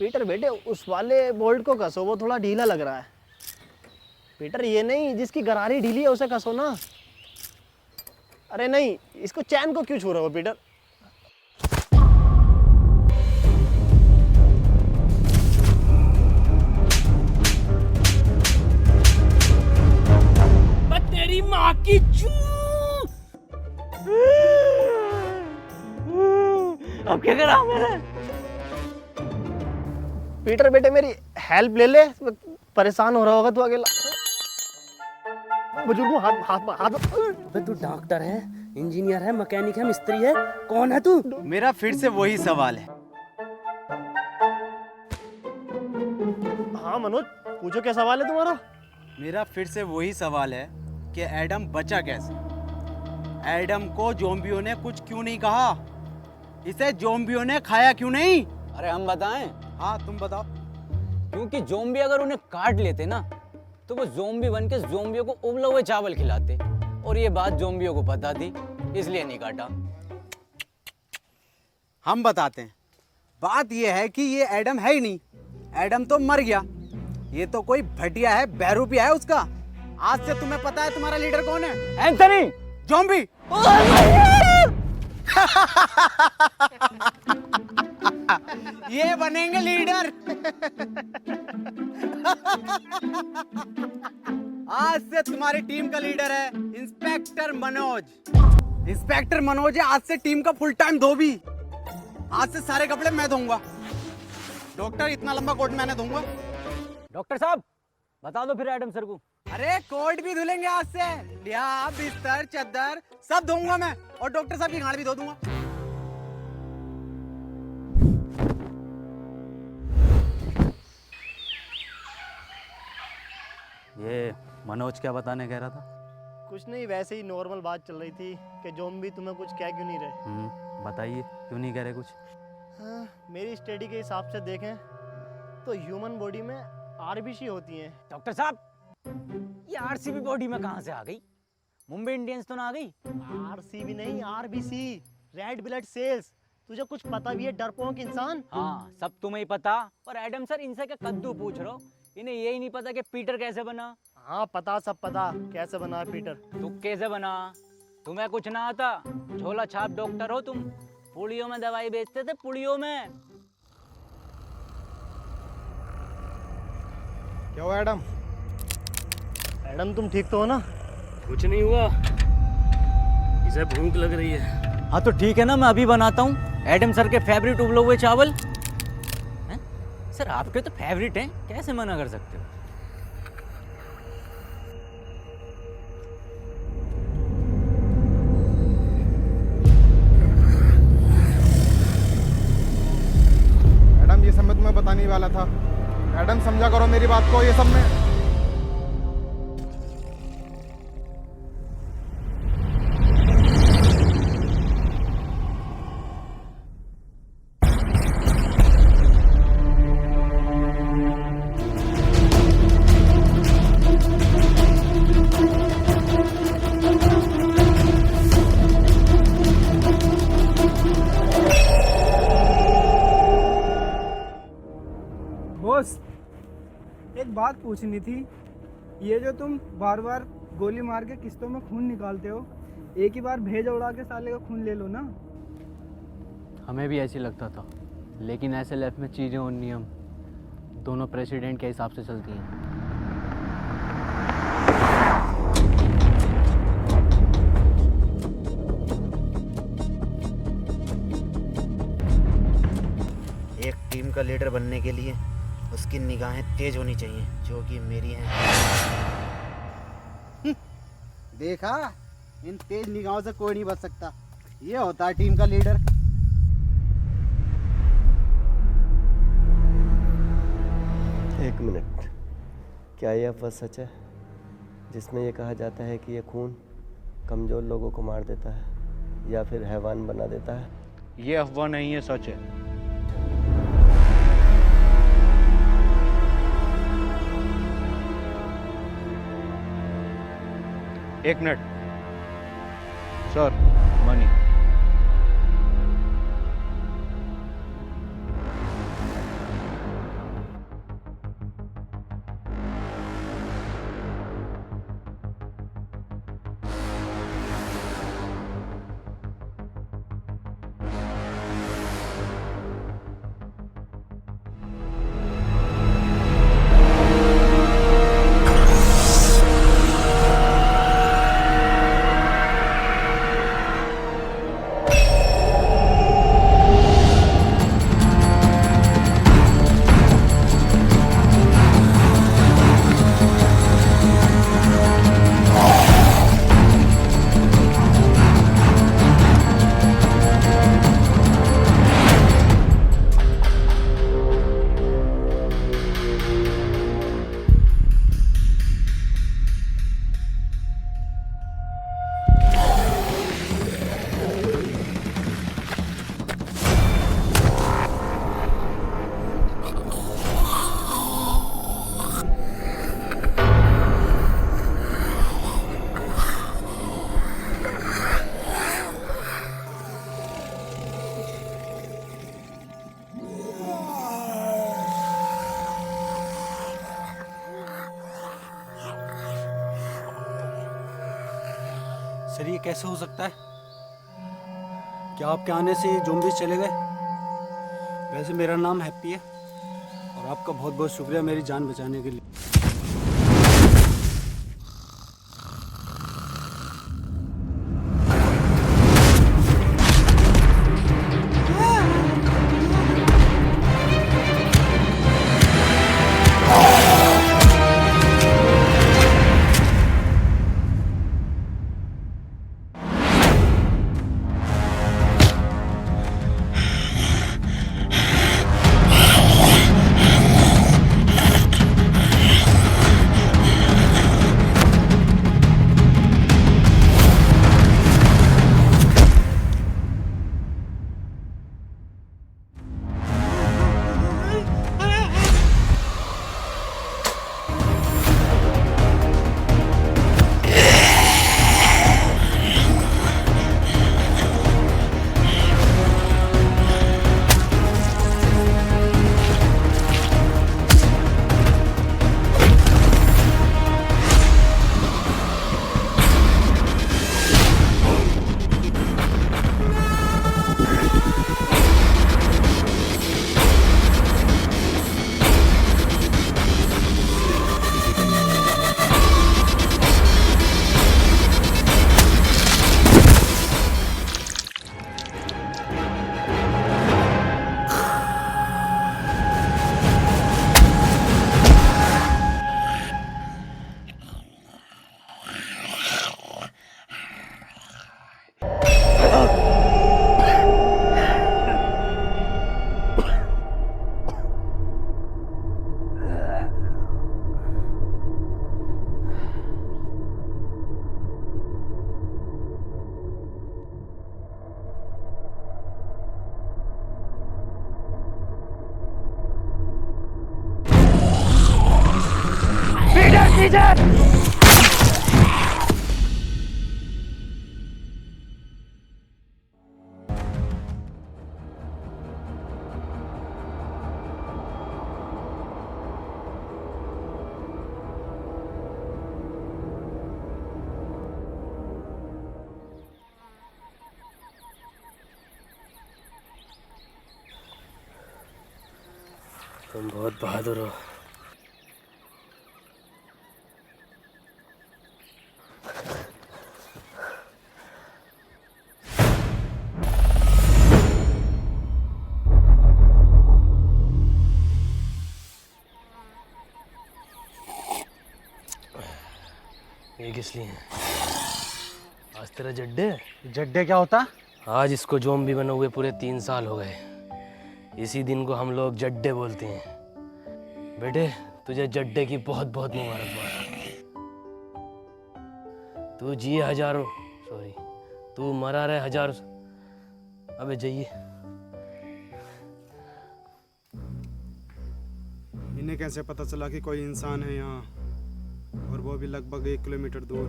Peter बेटे उस वाले बोल्ट को कसो, वो थोड़ा ढीला लग रहा है। पीटर ये नहीं, जिसकी गरारी ढीली है उसे कसो ना। अरे नहीं, इसको चैन को क्यों छू रहे हो पीटर? तेरी माँ की अब क्या करा मैंने? पीटर बेटे मेरी हेल्प ले ले, परेशान हो रहा होगा तू अकेला। बुजुर्ग हाथ हाथ हाथ। अबे तू डॉक्टर है, इंजीनियर है, मैकेनिक है, मिस्त्री है, कौन है तू? मेरा फिर से वही सवाल है। हाँ मनोज, पूछो क्या सवाल है तुम्हारा? मेरा फिर से वही सवाल है कि एडम बचा कैसे? एडम को ज़ॉम्बियों ने कुछ क्यों नहीं कहा? इसे ज़ॉम्बियों ने खाया क्यों नहीं? अरे हम बताएं? हाँ तुम बताओ। क्योंकि ज़ॉम्बी अगर उन्हें काट लेते ना तो वो ज़ॉम्बी बन के ज़ॉम्बियों को उबले हुए चावल खिलाते, और ये बात ज़ॉम्बियों को पता थी, इसलिए नहीं काटा। हम बताते हैं। बात ये है कि ये एडम है ही नहीं, एडम तो मर गया। ये तो कोई भटिया है, बहरूपिया है उसका। आज से तुम्हें पता है तुम्हारा लीडर कौन है? एंथनी! ज़ॉम्बी। ये बनेंगे लीडर। आज से तुम्हारी टीम का लीडर है इंस्पेक्टर मनोज। इंस्पेक्टर मनोज है आज से टीम का फुल टाइम धोबी। आज से सारे कपड़े मैं धोऊंगा। डॉक्टर इतना लंबा कोट मैंने धोऊंगा। डॉक्टर साहब बता दो फिर एडम सर को। अरे कोट भी धुलेंगे आज से। लिया बिस्तर चद्दर सब धोऊंगा मैं, और डॉक्टर साहब की गाड़ भी धो दूंगा। ये मनोज क्या बताने कह रहा था? कुछ नहीं, वैसे ही नॉर्मल बात चल रही थी कि ज़ॉम्बी तुम्हें कुछ कह क्यों नहीं रहे। बताइए क्यों नहीं कह रहे कुछ? हाँ, मेरी स्टडी के हिसाब से देखें तो ह्यूमन बॉडी में आरबीसी होती हैं। डॉक्टर साहब ये आरसीबी बॉडी में कहाँ से आ गई? मुंबई इंडियंस तो ना आ गई? आरसीबी नहीं, आरबीसी, रेड ब्लड सेल्स। तुझे कुछ पता भी है डरपोक इंसान? हाँ सब तुम्हें ही पता, और एडम सर इनसे क्या कद्दू पूछ रहे हो? इन्हें यही नहीं पता कि पीटर कैसे बना? हाँ पता, सब पता कैसे बना है पीटर। तू कैसे बना? तुम्हें कुछ ना आता? झोला छाप डॉक्टर हो तुम। पुड़ियों में दवाई बेचते थे, पुड़ियों में। क्या हुआ एडम? एडम तुम ठीक तो हो ना? कुछ नहीं हुआ, इसे भूख लग रही है। हाँ तो ठीक है ना, मैं अभी बनाता हूँ एडम सर के फेवरेट उबले हुए चावल। हैं? सर आपके तो फेवरेट हैं, कैसे मना कर सकते हो? एडम ये सब मैं तुम्हें बताने ही वाला था। एडम समझा करो मेरी बात को, ये सब में बॉस एक बात पूछनी थी। ये जो तुम बार बार गोली मार के किस्तों में खून निकालते हो, एक ही बार भेजा उड़ा के साले का खून ले लो ना। हमें भी ऐसे लगता था, लेकिन ऐसे लाइफ में चीज़ें और नियम दोनों प्रेसिडेंट के हिसाब से चलती हैं। एक टीम का लीडर बनने के लिए उसकी निगाहें तेज होनी चाहिए, जो कि मेरी हैं। देखा, इन तेज निगाहों से कोई नहीं बच सकता। ये होता है टीम का लीडर। एक मिनट, क्या यह अफवाह सच है जिसमें यह कहा जाता है कि यह खून कमज़ोर लोगों को मार देता है या फिर हैवान बना देता है? ये अफवाह नहीं है, सच है। एक मिनट सर, मनी। सर ये कैसे हो सकता है? क्या आपके आने से ज़ॉम्बीज़ चले गए? वैसे मेरा नाम हैप्पी है और आपका बहुत बहुत शुक्रिया मेरी जान बचाने के लिए। तुम बहुत बहादुर हो। ये किस लिए? आज तेरा जड्डे? जड्डे क्या होता? आज इसको ज़ॉम्बी बने हुए पूरे 3 साल हो गए। इसी दिन को हम लोग जड्डे बोलते हैं। बेटे तुझे जड्डे की बहुत बहुत मुबारकबाद। तू जिए हजारों, सॉरी तू मरा रहे हजारों। अबे जाइए। इन्हें कैसे पता चला कि कोई इंसान है यहाँ, और वो भी लगभग 1 किलोमीटर दूर?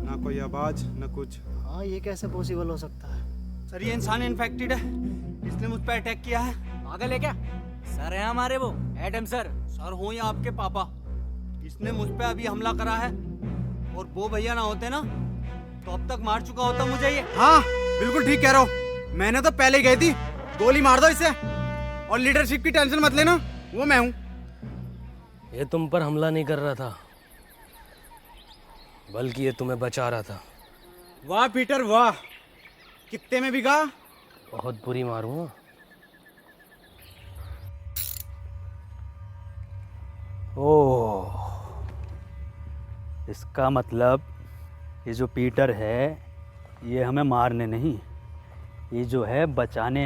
ना कोई आवाज ना कुछ। हाँ ये कैसे पॉसिबल हो सकता है? सर ये इंसान इन्फेक्टेड है, इसने मुझ पर अटैक किया है। पागल है क्या? सर है हमारे वो एडम सर। सर हो या आपके पापा, इसने मुझ पे अभी हमला करा है, और वो भैया ना होते ना तो अब तक मार चुका होता मुझे ये। हाँ बिल्कुल ठीक कह रहे हो। मैंने तो पहले ही गई थी, गोली मार दो इसे। और लीडरशिप की टेंशन मत लेना, वो मैं हूँ। ये तुम पर हमला नहीं कर रहा था, बल्कि ये तुम्हें बचा रहा था। वाह पीटर वाह, कितने में बिका? बहुत बुरी मारूंगा। ओह, इसका मतलब ये जो पीटर है ये हमें मारने नहीं, ये जो है बचाने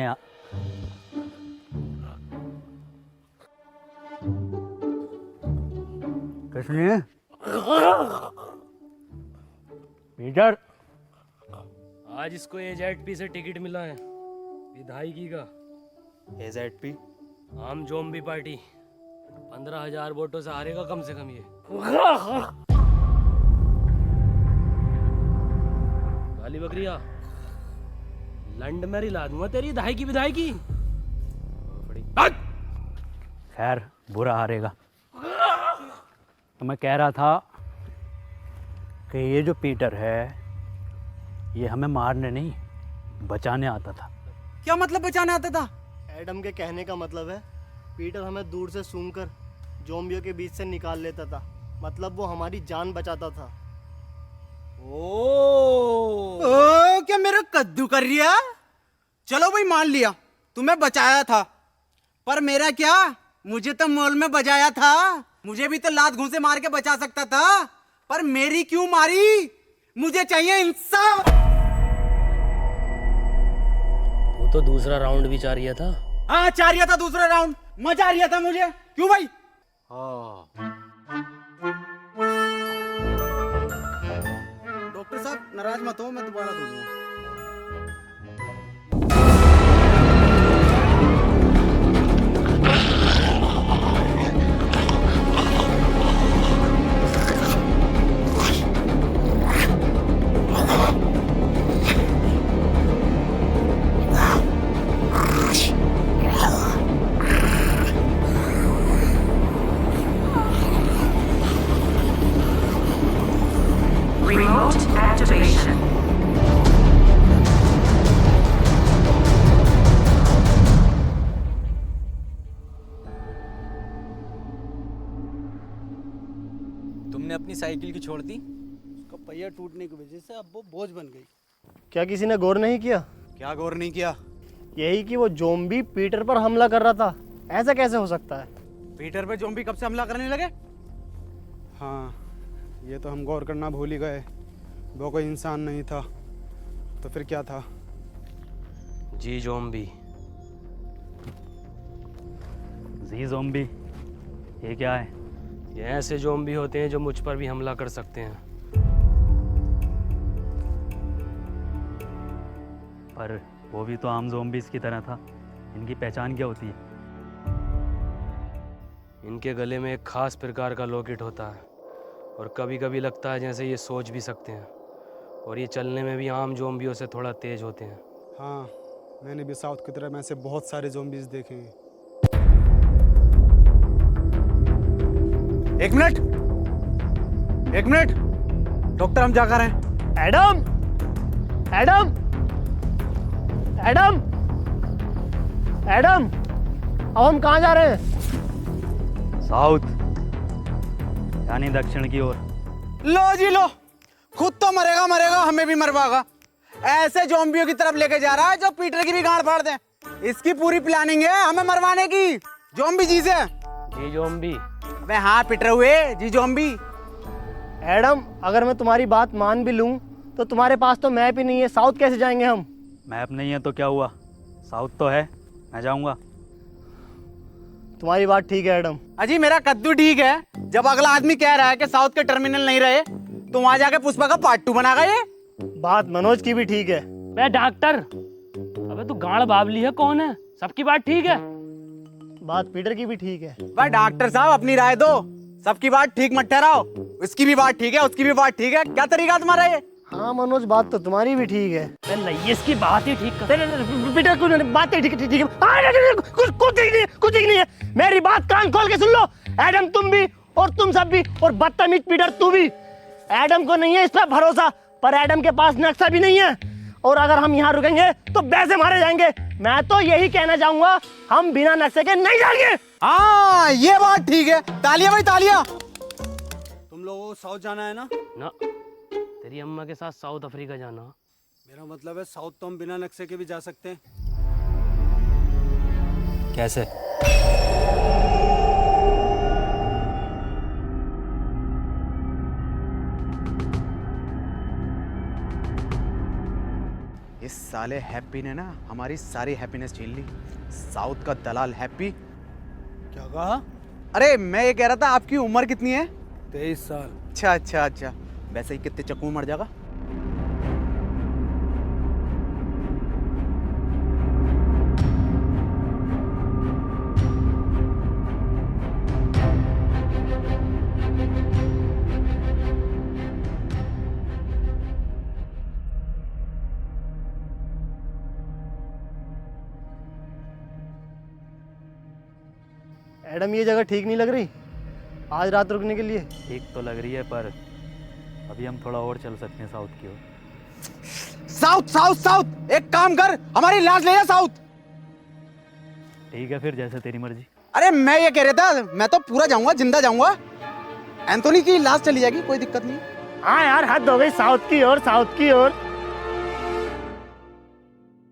किसने? पीटर, आज इसको एजेडपी से टिकट मिला है, विधायकी का। एजेडपी? आम ज़ॉम्बी पार्टी। 15,000 वोटों से हारेगा कम से कम ये। काली बकरिया, लंड में रिला दूंगा तेरी धाई की विधायकी। खैर बुरा हारेगा। तो मैं कह रहा था कि ये जो पीटर है ये हमें मारने नहीं बचाने आता था। क्या मतलब बचाने आता था? एडम के कहने का मतलब है पीटर हमें दूर से सूंघकर ज़ॉम्बियों के बीच से निकाल लेता था, मतलब वो हमारी जान बचाता था। ओ क्या मेरा कद्दू कर रही है? चलो भाई मान लिया तुम्हें बचाया था, पर मेरा क्या, मुझे तो मॉल में बजाया था। मुझे भी तो लात घूंसे मार के बचा सकता था, पर मेरी क्यों मारी? मुझे चाहिए इंसाफ। वो तो दूसरा राउंड भी चाह रहा था। हाँ चाह रहा था दूसरा राउंड, मजा आ रहा था मुझे। क्यों भाई? डॉक्टर साहब नाराज मत हो, मैं दोबारा धो दूंगा। Remote activation. तुमने अपनी साइकिल की छोड़ दी? उसका पहिया टूटने की वजह से अब वो बोझ बन गई। क्या किसी ने गौर नहीं किया? क्या गौर नहीं किया? यही कि वो ज़ॉम्बी पीटर पर हमला कर रहा था। ऐसा कैसे हो सकता है? पीटर पे ज़ॉम्बी कब से हमला करने लगे? हाँ, ये तो हम गौर करना भूल ही गए। वो कोई इंसान नहीं था, तो फिर क्या था? जी ज़ॉम्बी। जी ज़ॉम्बी, ये क्या है? ये ऐसे ज़ॉम्बी होते हैं जो मुझ पर भी हमला कर सकते हैं। पर वो भी तो आम ज़ॉम्बीज़ की तरह था। इनकी पहचान क्या होती है? इनके गले में एक खास प्रकार का लॉकेट होता है और कभी कभी लगता है जैसे ये सोच भी सकते हैं, और ये चलने में भी आम ज़ॉम्बियों से थोड़ा तेज होते हैं। हाँ, मैंने भी साउथ की तरफ में ऐसे बहुत सारे ज़ॉम्बीज़ देखे हैं। एक मिनट, एक मिनट, डॉक्टर हम जा कर रहे हैं। एडम, एडम, एडम, एडम, अब हम कहाँ जा रहे हैं? साउथ, यानी दक्षिण की ओर। लो जी लो, खुद तो मरेगा मरेगा, हमें भी मरवाएगा। ऐसे ज़ॉम्बियों की तरफ लेके जा रहा है जो पीटर की भी गांड फाड़ दे। इसकी पूरी प्लानिंग है हमें मरवाने की। ज़ॉम्बी जी से। जी ज़ॉम्बी। अबे हाँ पीटर हुए जी ज़ॉम्बी। एडम, अगर मैं तुम्हारी बात मान भी लूं तो तुम्हारे पास तो मैप ही नहीं है। साउथ कैसे जाएंगे हम? मैप नहीं है तो क्या हुआ, साउथ तो है, मैं जाऊंगा। तुम्हारी बात ठीक है एडम। अजी मेरा कद्दू ठीक है। जब अगला आदमी कह रहा है कि साउथ के टर्मिनल नहीं रहे, तो वहां जाके पुष्पा का पार्ट 2 बनागा ये। बात मनोज की भी ठीक है। बे डॉक्टर, अबे तू गाड़ बाबली है कौन है? सबकी बात ठीक है। बात पीटर की भी ठीक है। भाई डॉक्टर साहब अपनी राय दो। सबकी बात ठीक मत ठहराओ। इसकी भी बात ठीक है, उसकी भी बात ठीक है। क्या तरीका तुम्हारा ये? हाँ मनोज, बात तो तुम्हारी भी ठीक है। नहीं, इसकी बात ही ठीक कर। पीटर कुछ बात ठीक है, ठीक है। कुछ ठीक नहीं, कुछ ठीक नहीं है। मेरी बात कान खोल के सुन लो। एडम तुम भी और तुम सब भी, और बदतमीज पीटर तू भी। एडम को नहीं है इस पर भरोसा, पर एडम के पास नक्शा भी नहीं है, और अगर हम यहाँ रुकेंगे तो वैसे मारे जाएंगे। मैं तो यही कहना चाहूंगा, हम बिना नक्शे के नहीं जाएंगे। हाँ ये बात ठीक है। तालियां भाई तालियां। तुम लोगों को साउथ जाना है ना? ना, तेरी अम्मा के साथ साउथ अफ्रीका जाना। मेरा मतलब है साउथ तो हम बिना नक्शे के भी जा सकते हैं। कैसे? इस साले हैप्पी ने ना हमारी सारी हैप्पीनेस छीन ली। साउथ का दलाल हैप्पी। क्या कहा? अरे मैं ये कह रहा था आपकी उम्र कितनी है? 23 साल। अच्छा अच्छा अच्छा, वैसे ही कितने चक्कू में मर जाएगा? एडम, ये जगह ठीक नहीं लग रही आज रात रुकने के लिए। ठीक तो लग रही है, पर अभी हम थोड़ा और चल सकते हैं साउथ की ओर। साउथ साउथ साउथ, एक काम कर, हमारी लाश ले जा साउथ। ठीक है फिर, जैसे तेरी मर्जी। अरे मैं ये कह रहा था, मैं तो पूरा जाऊंगा, जिंदा जाऊंगा। एंथोनी की लाश चली जाएगी, कोई दिक्कत नहीं। हाँ यार, हद हो गई साउथ की ओर, साउथ की ओर।